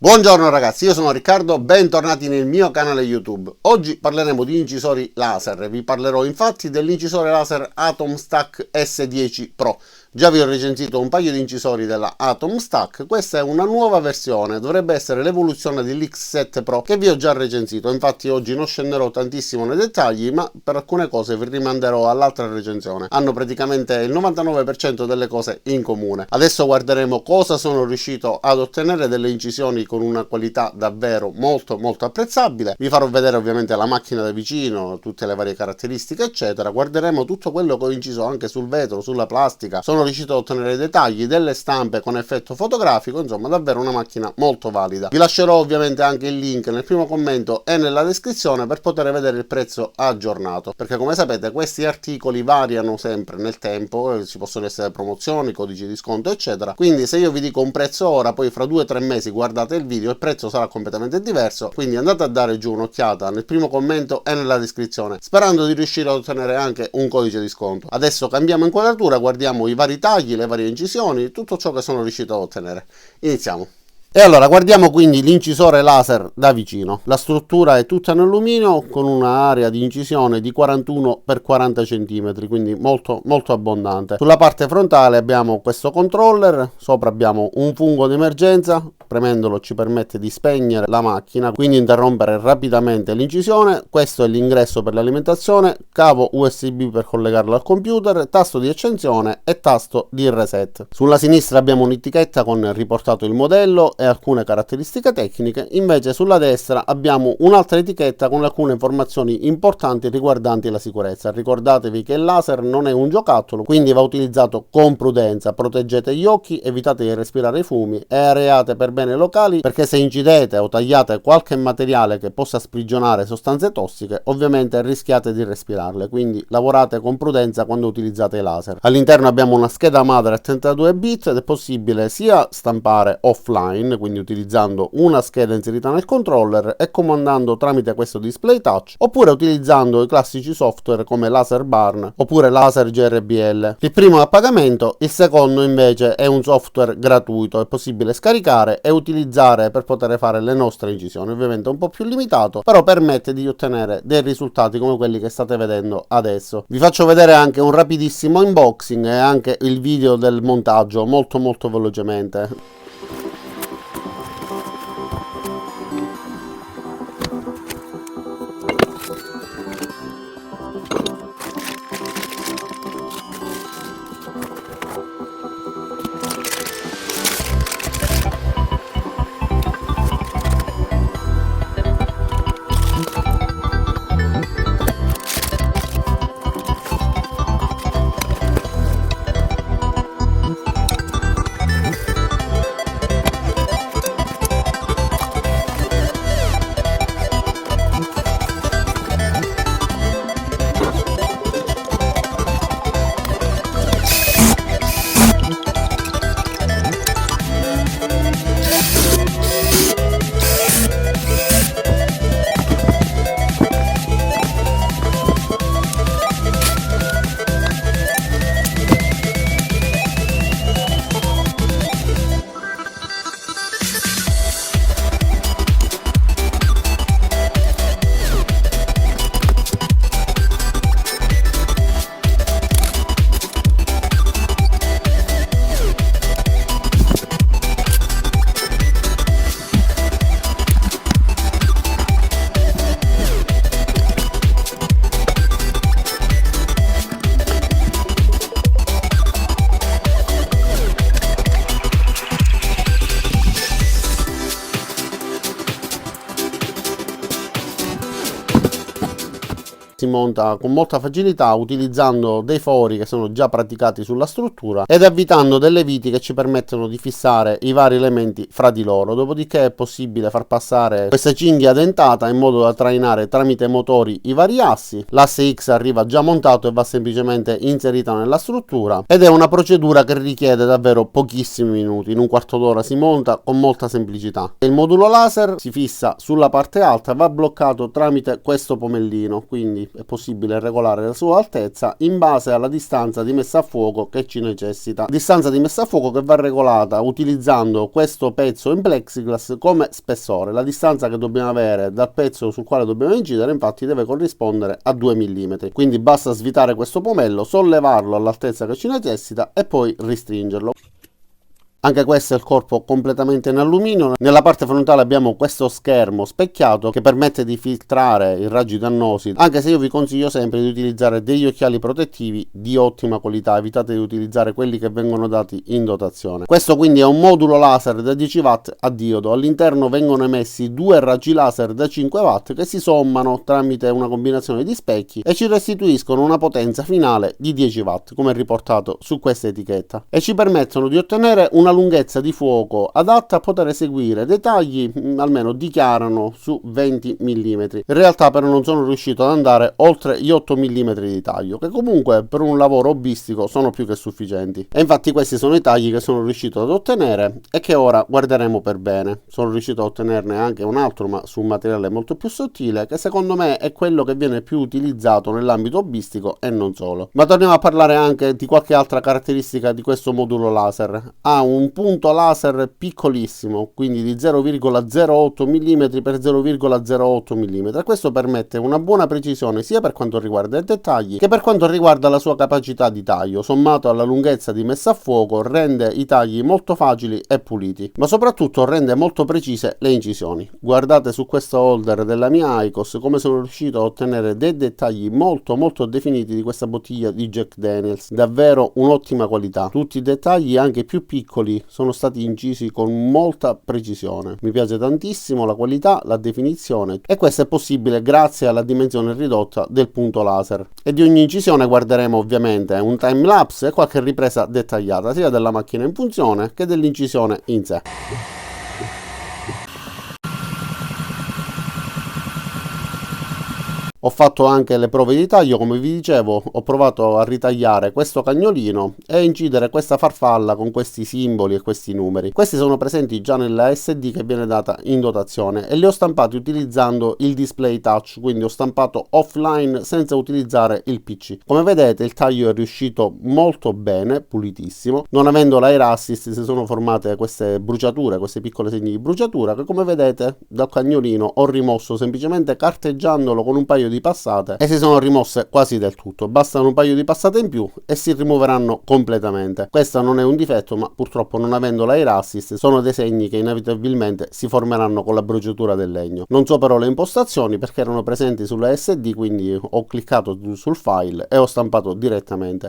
Buongiorno ragazzi, io sono Riccardo, bentornati nel mio canale YouTube. Oggi parleremo di incisori laser, vi parlerò infatti dell'incisore laser Atom Stack S10 Pro. Già vi ho recensito un paio di incisori della Atom Stack, questa è una nuova versione, dovrebbe essere l'evoluzione dell'X7 Pro che vi ho già recensito, infatti oggi non scenderò tantissimo nei dettagli, ma per alcune cose vi rimanderò all'altra recensione. Hanno praticamente il 99% delle cose in comune. Adesso guarderemo cosa sono riuscito ad ottenere delle incisioni con una qualità davvero molto apprezzabile. Vi farò vedere ovviamente la macchina da vicino, tutte le varie caratteristiche eccetera. Guarderemo tutto quello che ho inciso anche sul vetro, sulla plastica. Sono riuscito a ottenere dettagli, delle stampe con effetto fotografico, insomma davvero una macchina molto valida. Vi lascerò ovviamente anche il link nel primo commento e nella descrizione per poter vedere il prezzo aggiornato, perché come sapete questi articoli variano sempre nel tempo, ci possono essere promozioni, codici di sconto eccetera, quindi se io vi dico un prezzo ora, poi fra 2 o 3 mesi guardate il video, il prezzo sarà completamente diverso, quindi andate a dare giù un'occhiata nel primo commento e nella descrizione, sperando di riuscire ad ottenere anche un codice di sconto. Adesso cambiamo inquadratura, guardiamo i vari tagli, le varie incisioni, tutto ciò che sono riuscito ad ottenere. Iniziamo. E allora guardiamo quindi l'incisore laser da vicino. La struttura è tutta in alluminio con un'area di incisione di 41 x 40 cm, quindi molto abbondante. Sulla parte frontale abbiamo questo controller, sopra abbiamo un fungo di emergenza, premendolo ci permette di spegnere la macchina, quindi interrompere rapidamente l'incisione. Questo è l'ingresso per l'alimentazione, cavo USB per collegarlo al computer, tasto di accensione e tasto di reset. Sulla sinistra abbiamo un'etichetta con riportato il modello e alcune caratteristiche tecniche, invece sulla destra abbiamo un'altra etichetta con alcune informazioni importanti riguardanti la sicurezza. Ricordatevi che il laser non è un giocattolo, quindi va utilizzato con prudenza, proteggete gli occhi, evitate di respirare i fumi e areate per bene i locali, perché se incidete o tagliate qualche materiale che possa sprigionare sostanze tossiche, ovviamente rischiate di respirarle, quindi lavorate con prudenza quando utilizzate i laser. All'interno abbiamo una scheda madre a 32 bit ed è possibile sia stampare offline, quindi utilizzando una scheda inserita nel controller e comandando tramite questo display touch, oppure utilizzando i classici software come Laser Barn oppure Laser GRBL. Il primo è a pagamento, il secondo invece è un software gratuito, è possibile scaricare e utilizzare per poter fare le nostre incisioni, ovviamente un po' più limitato, però permette di ottenere dei risultati come quelli che state vedendo adesso. Vi faccio vedere anche un rapidissimo unboxing e anche il video del montaggio molto velocemente. Si monta con molta facilità utilizzando dei fori che sono già praticati sulla struttura ed avvitando delle viti che ci permettono di fissare i vari elementi fra di loro. Dopodiché è possibile far passare questa cinghia dentata in modo da trainare tramite motori i vari assi. L'asse X arriva già montato e va semplicemente inserita nella struttura ed è una procedura che richiede davvero pochissimi minuti, in un quarto d'ora si monta con molta semplicità. Il modulo laser si fissa sulla parte alta e va bloccato tramite questo pomellino, quindi è possibile regolare la sua altezza in base alla distanza di messa a fuoco che ci necessita. Distanza di messa a fuoco che va regolata utilizzando questo pezzo in plexiglass come spessore. La distanza che dobbiamo avere dal pezzo sul quale dobbiamo incidere infatti deve corrispondere a 2 mm, quindi basta svitare questo pomello, sollevarlo all'altezza che ci necessita e poi ristringerlo. Anche questo è il corpo completamente in alluminio. Nella parte frontale abbiamo questo schermo specchiato che permette di filtrare i raggi dannosi, anche se io vi consiglio sempre di utilizzare degli occhiali protettivi di ottima qualità, evitate di utilizzare quelli che vengono dati in dotazione. Questo quindi è un modulo laser da 10 watt a diodo. All'interno vengono emessi 2 raggi laser da 5 watt che si sommano tramite una combinazione di specchi e ci restituiscono una potenza finale di 10 watt, come riportato su questa etichetta, e ci permettono di ottenere una lunghezza di fuoco adatta a poter eseguire dei tagli, almeno dichiarano, su 20 mm. In realtà però non sono riuscito ad andare oltre gli 8 mm di taglio, che comunque per un lavoro hobbistico sono più che sufficienti. E infatti questi sono i tagli che sono riuscito ad ottenere e che ora guarderemo per bene. Sono riuscito a ottenerne anche un altro, ma su un materiale molto più sottile, che secondo me è quello che viene più utilizzato nell'ambito hobbistico e non solo. Ma torniamo a parlare anche di qualche altra caratteristica di questo modulo laser. Ha un punto laser piccolissimo, quindi di 0,08 mm per 0,08 mm. Questo permette una buona precisione sia per quanto riguarda i dettagli che per quanto riguarda la sua capacità di taglio. Sommato alla lunghezza di messa a fuoco rende i tagli molto facili e puliti, ma soprattutto rende molto precise le incisioni. Guardate su questo holder della mia IQOS come sono riuscito a ottenere dei dettagli molto definiti di questa bottiglia di Jack Daniels, davvero un'ottima qualità. Tutti i dettagli, anche più piccoli, sono stati incisi con molta precisione. Mi piace tantissimo la qualità, la definizione, e questo è possibile grazie alla dimensione ridotta del punto laser. E di ogni incisione guarderemo ovviamente un time lapse e qualche ripresa dettagliata sia della macchina in funzione che dell'incisione in sé. Ho fatto anche le prove di taglio, come vi dicevo, ho provato a ritagliare questo cagnolino e incidere questa farfalla con questi simboli e questi numeri. Questi sono presenti già nella SD che viene data in dotazione e li ho stampati utilizzando il display touch, quindi ho stampato offline senza utilizzare il PC. Come vedete il taglio è riuscito molto bene, pulitissimo. Non avendo l'air assist si sono formate queste bruciature, queste piccole segni di bruciatura che come vedete dal cagnolino ho rimosso semplicemente carteggiandolo con un paio di passate e si sono rimosse quasi del tutto. Bastano un paio di passate in più e si rimuoveranno completamente. Questo non è un difetto, ma purtroppo non avendo l'air assist sono dei segni che inevitabilmente si formeranno con la bruciatura del legno. Non so però le impostazioni perché erano presenti sulla SD, quindi ho cliccato sul file e ho stampato direttamente.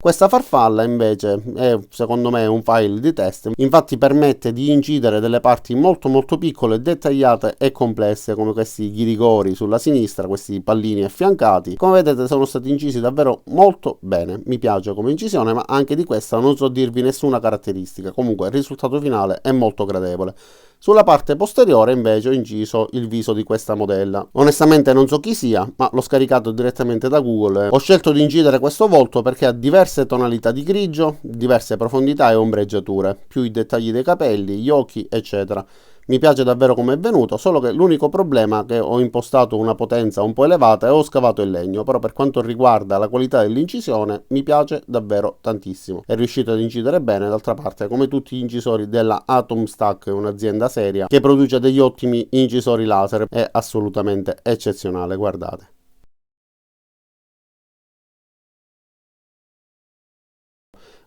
Questa farfalla invece è secondo me un file di test, infatti permette di incidere delle parti molto piccole, dettagliate e complesse, come questi ghirigori sulla sinistra, questi pallini affiancati. Come vedete sono stati incisi davvero molto bene, mi piace come incisione, ma anche di questa non so dirvi nessuna caratteristica. Comunque il risultato finale è molto gradevole. Sulla parte posteriore invece ho inciso il viso di questa modella. Onestamente non so chi sia, ma l'ho scaricato direttamente da Google. Ho scelto di incidere questo volto perché ha diverse tonalità di grigio, diverse profondità e ombreggiature, più i dettagli dei capelli, gli occhi, eccetera. Mi piace davvero come è venuto, solo che l'unico problema è che ho impostato una potenza un po' elevata e ho scavato il legno, però per quanto riguarda la qualità dell'incisione mi piace davvero tantissimo. È riuscito ad incidere bene, d'altra parte come tutti gli incisori della Atom Stack, un'azienda seria che produce degli ottimi incisori laser, è assolutamente eccezionale, guardate.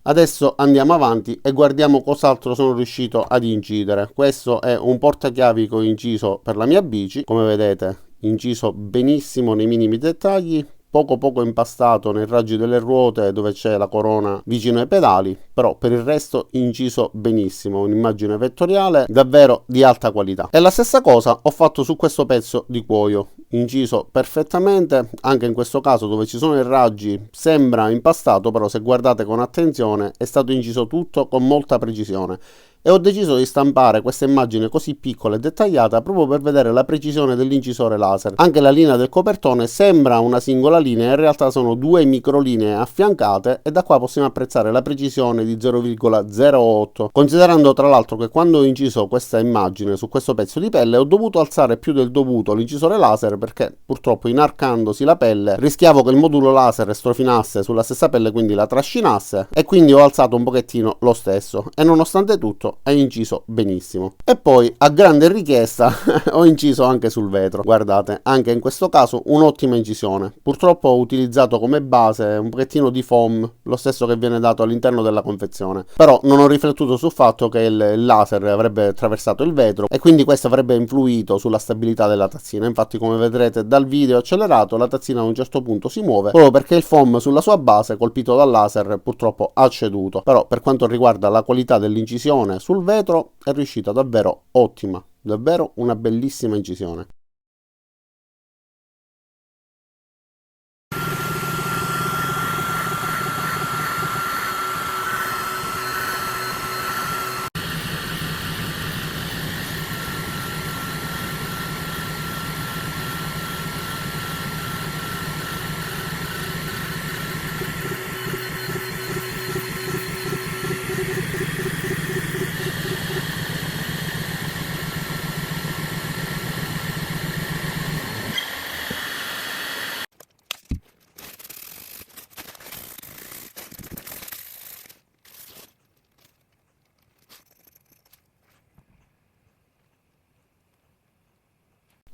Adesso andiamo avanti e guardiamo cos'altro sono riuscito ad incidere. Questo è un portachiavi che ho inciso per la mia bici, come vedete inciso benissimo nei minimi dettagli, poco impastato nei raggi delle ruote dove c'è la corona vicino ai pedali, però per il resto inciso benissimo, un'immagine vettoriale davvero di alta qualità. E la stessa cosa ho fatto su questo pezzo di cuoio, inciso perfettamente, anche in questo caso dove ci sono i raggi sembra impastato, però se guardate con attenzione è stato inciso tutto con molta precisione. e ho deciso di stampare questa immagine così piccola e dettagliata proprio per vedere la precisione dell'incisore laser. Anche la linea del copertone sembra una singola linea, in realtà sono due microlinee affiancate e da qua possiamo apprezzare la precisione di 0,08, considerando tra l'altro che quando ho inciso questa immagine su questo pezzo di pelle ho dovuto alzare più del dovuto l'incisore laser perché purtroppo inarcandosi la pelle rischiavo che il modulo laser strofinasse sulla stessa pelle, quindi la trascinasse, e quindi ho alzato un pochettino lo stesso e nonostante tutto è inciso benissimo. E poi a grande richiesta ho inciso anche sul vetro, guardate, anche in questo caso un'ottima incisione. Purtroppo ho utilizzato come base un pochettino di foam, lo stesso che viene dato all'interno della confezione, però non ho riflettuto sul fatto che il laser avrebbe attraversato il vetro e quindi questo avrebbe influito sulla stabilità della tazzina. Infatti, come vedrete dal video accelerato, la tazzina a un certo punto si muove proprio perché il foam sulla sua base, colpito dal laser, purtroppo ha ceduto. Però per quanto riguarda la qualità dell'incisione sul vetro è riuscita davvero ottima, davvero una bellissima incisione.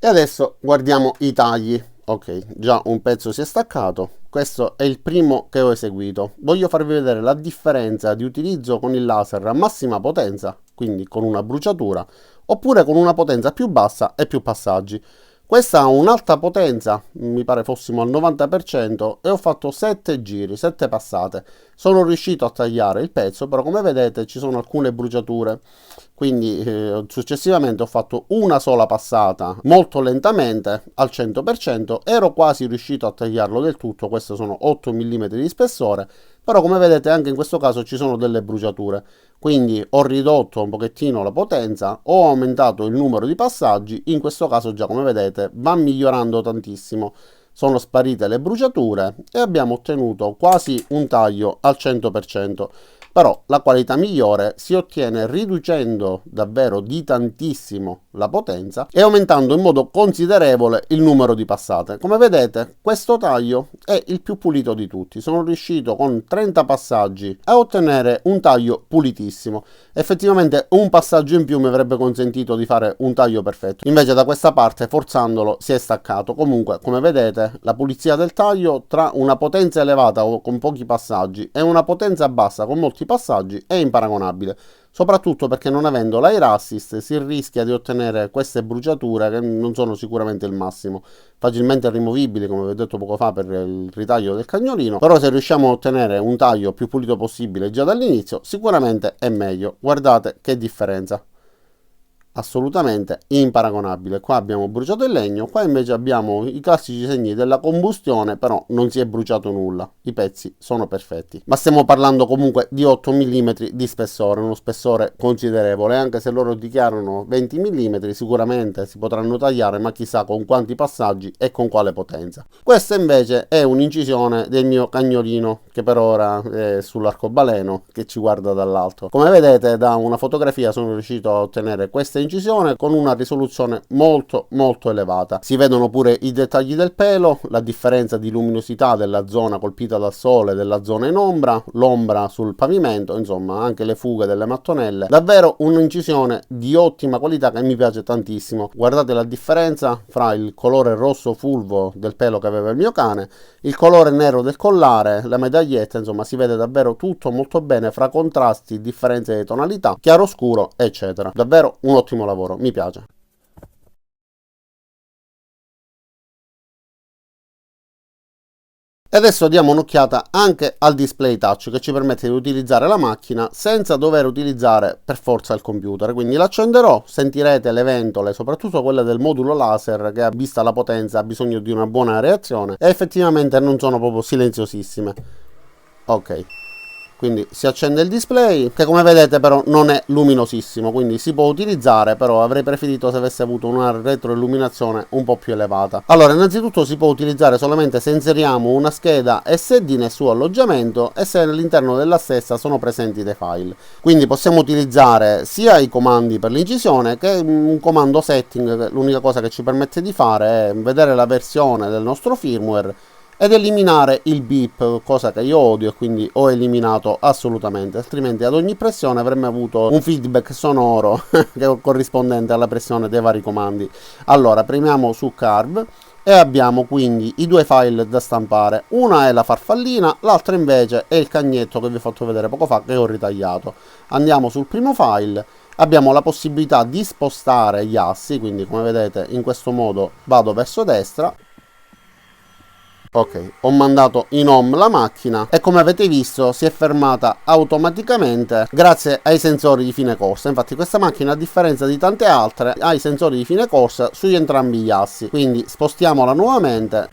E adesso guardiamo i tagli. Ok, già un pezzo si è staccato. Questo è il primo che ho eseguito. Voglio farvi vedere la differenza di utilizzo con il laser a massima potenza, quindi con una bruciatura, oppure con una potenza più bassa e più passaggi. Questa ha un'alta potenza, mi pare fossimo al 90%, e ho fatto 7 giri, 7 passate. Sono riuscito a tagliare il pezzo, però come vedete ci sono alcune bruciature. Quindi successivamente ho fatto una sola passata molto lentamente al 100%, ero quasi riuscito a tagliarlo del tutto. Queste sono 8 mm di spessore, però come vedete anche in questo caso ci sono delle bruciature, quindi ho ridotto un pochettino la potenza, ho aumentato il numero di passaggi. In questo caso già come vedete va migliorando tantissimo, sono sparite le bruciature e abbiamo ottenuto quasi un taglio al 100%. Però la qualità migliore si ottiene riducendo davvero di tantissimo la potenza e aumentando in modo considerevole il numero di passate. Come vedete questo taglio è il più pulito di tutti. Sono riuscito con 30 passaggi a ottenere un taglio pulitissimo. Effettivamente un passaggio in più mi avrebbe consentito di fare un taglio perfetto, invece da questa parte forzandolo si è staccato. Comunque come vedete la pulizia del taglio tra una potenza elevata o con pochi passaggi e una potenza bassa con molti passaggi è imparagonabile, soprattutto perché non avendo l'air assist si rischia di ottenere queste bruciature che non sono sicuramente il massimo, facilmente rimovibili come vi ho detto poco fa per il ritaglio del cagnolino, però se riusciamo a ottenere un taglio più pulito possibile già dall'inizio sicuramente è meglio. Guardate che differenza, assolutamente imparagonabile. Qua abbiamo bruciato il legno, qua invece abbiamo i classici segni della combustione, però non si è bruciato nulla, i pezzi sono perfetti. Ma stiamo parlando comunque di 8 mm di spessore, uno spessore considerevole, anche se loro dichiarano 20 mm, sicuramente si potranno tagliare, ma chissà con quanti passaggi e con quale potenza. Questa invece è un'incisione del mio cagnolino, che per ora è sull'arcobaleno che ci guarda dall'alto. Come vedete da una fotografia sono riuscito a ottenere questa incisione con una risoluzione molto elevata. Si vedono pure i dettagli del pelo, la differenza di luminosità della zona colpita dal sole, della zona in ombra, l'ombra sul pavimento, insomma anche le fughe delle mattonelle. Davvero un'incisione di ottima qualità che mi piace tantissimo. Guardate la differenza fra il colore rosso fulvo del pelo che aveva il mio cane, il colore nero del collare, la medaglietta, insomma si vede davvero tutto molto bene fra contrasti, differenze di tonalità, chiaro scuro eccetera. Davvero un ottimo lavoro, mi piace. E adesso diamo un'occhiata anche al display touch che ci permette di utilizzare la macchina senza dover utilizzare per forza il computer. Quindi l'accenderò, sentirete le ventole, soprattutto quelle del modulo laser che vista la potenza ha bisogno di una buona reazione e effettivamente non sono proprio silenziosissime. Ok. quindi si accende il display, che come vedete però non è luminosissimo, quindi si può utilizzare, però avrei preferito se avesse avuto una retroilluminazione un po' più elevata. Allora, innanzitutto si può utilizzare solamente se inseriamo una scheda SD nel suo alloggiamento e se all'interno della stessa sono presenti dei file. Quindi possiamo utilizzare sia i comandi per l'incisione che un comando setting, l'unica cosa che ci permette di fare è vedere la versione del nostro firmware ed eliminare il beep, cosa che io odio e quindi ho eliminato assolutamente, altrimenti ad ogni pressione avremmo avuto un feedback sonoro corrispondente alla pressione dei vari comandi. Allora, premiamo su Carve e abbiamo quindi i due file da stampare. Una è la farfallina, l'altra invece è il cagnetto che vi ho fatto vedere poco fa, che ho ritagliato. Andiamo sul primo file. Abbiamo la possibilità di spostare gli assi, quindi come vedete in questo modo vado verso destra. Ok, ho mandato in home la macchina e come avete visto si è fermata automaticamente grazie ai sensori di fine corsa. Infatti questa macchina, a differenza di tante altre, ha i sensori di fine corsa su entrambi gli assi. Quindi spostiamola nuovamente.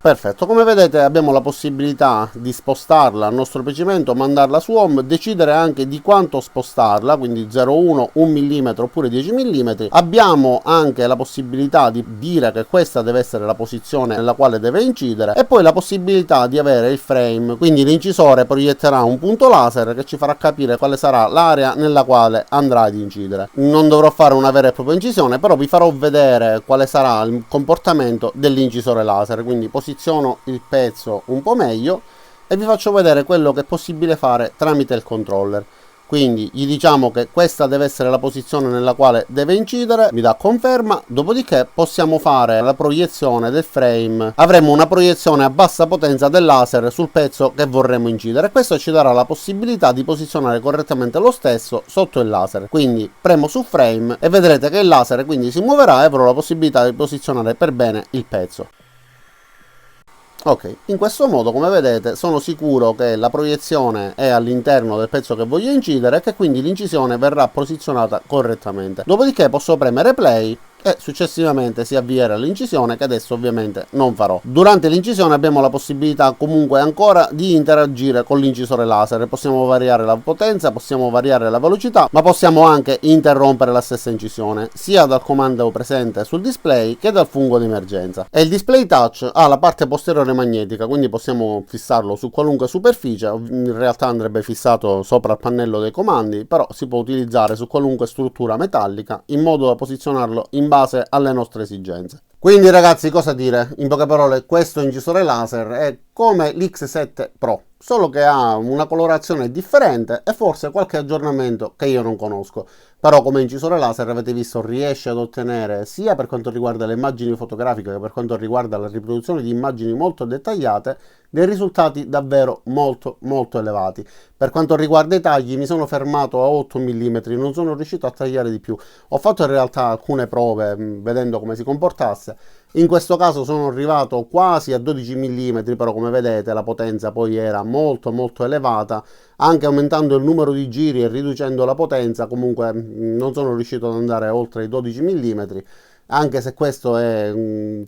Perfetto, come vedete abbiamo la possibilità di spostarla al nostro piacimento, mandarla su home, decidere anche di quanto spostarla, quindi 0,1, 1 mm oppure 10 mm. Abbiamo anche la possibilità di dire che questa deve essere la posizione nella quale deve incidere e poi la possibilità di avere il frame, quindi l'incisore proietterà un punto laser che ci farà capire quale sarà l'area nella quale andrà ad incidere. Non dovrò fare una vera e propria incisione, però vi farò vedere quale sarà il comportamento dell'incisore laser, quindi posiziono il pezzo un po' meglio e vi faccio vedere quello che è possibile fare tramite il controller. Quindi gli diciamo che questa deve essere la posizione nella quale deve incidere, mi dà conferma, dopodiché possiamo fare la proiezione del frame. Avremo una proiezione a bassa potenza del laser sul pezzo che vorremmo incidere. Questo ci darà la possibilità di posizionare correttamente lo stesso sotto il laser. Quindi premo su frame e vedrete che il laser quindi si muoverà e avrò la possibilità di posizionare per bene il pezzo. Ok, in questo modo come vedete sono sicuro che la proiezione è all'interno del pezzo che voglio incidere e che quindi l'incisione verrà posizionata correttamente. Dopodiché posso premere play e successivamente si avvierà l'incisione, che adesso ovviamente non farò. Durante l'incisione abbiamo la possibilità comunque ancora di interagire con l'incisore laser, possiamo variare la potenza, possiamo variare la velocità, ma possiamo anche interrompere la stessa incisione sia dal comando presente sul display che dal fungo di emergenza. E il display touch ha la parte posteriore magnetica, quindi possiamo fissarlo su qualunque superficie. In realtà andrebbe fissato sopra il pannello dei comandi, però si può utilizzare su qualunque struttura metallica in modo da posizionarlo in base alle nostre esigenze. Quindi ragazzi, cosa dire? In poche parole, questo incisore laser è come l'X7 Pro, solo che ha una colorazione differente e forse qualche aggiornamento che io non conosco. Però come incisore laser, avete visto, riesce ad ottenere, sia per quanto riguarda le immagini fotografiche che per quanto riguarda la riproduzione di immagini molto dettagliate, dei risultati davvero molto elevati. Per quanto riguarda i tagli mi sono fermato a 8 mm, non sono riuscito a tagliare di più. Ho fatto in realtà alcune prove vedendo come si comportasse. In questo caso sono arrivato quasi a 12 mm, però come vedete la potenza poi era molto elevata. Anche aumentando il numero di giri e riducendo la potenza comunque non sono riuscito ad andare oltre i 12 mm. Anche se questo è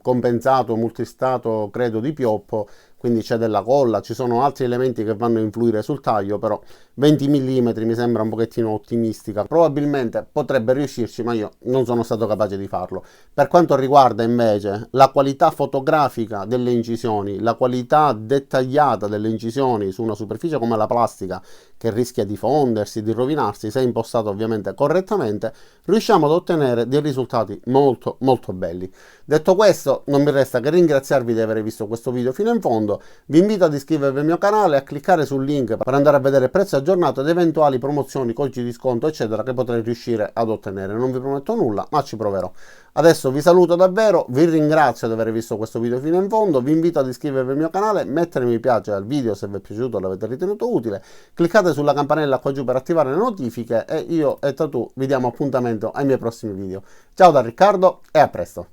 compensato, multistrato credo di pioppo, quindi c'è della colla, ci sono altri elementi che vanno a influire sul taglio, però 20 mm mi sembra un pochettino ottimistica. Probabilmente potrebbe riuscirci, ma io non sono stato capace di farlo. Per quanto riguarda invece la qualità fotografica delle incisioni, la qualità dettagliata delle incisioni su una superficie come la plastica, che rischia di fondersi, di rovinarsi, se impostato ovviamente correttamente, riusciamo ad ottenere dei risultati molto belli. Detto questo, non mi resta che ringraziarvi di aver visto questo video fino in fondo. Vi invito ad iscrivervi al mio canale e a cliccare sul link per andare a vedere il prezzo aggiornato ed eventuali promozioni, codici di sconto eccetera che potrei riuscire ad ottenere. Non vi prometto nulla, ma ci proverò. Adesso vi saluto davvero, vi ringrazio di aver visto questo video fino in fondo, vi invito ad iscrivervi al mio canale, mettere mi piace al video se vi è piaciuto o l'avete ritenuto utile, cliccate sulla campanella qua giù per attivare le notifiche e io e Tatu vi diamo appuntamento ai miei prossimi video. Ciao da Riccardo e a presto!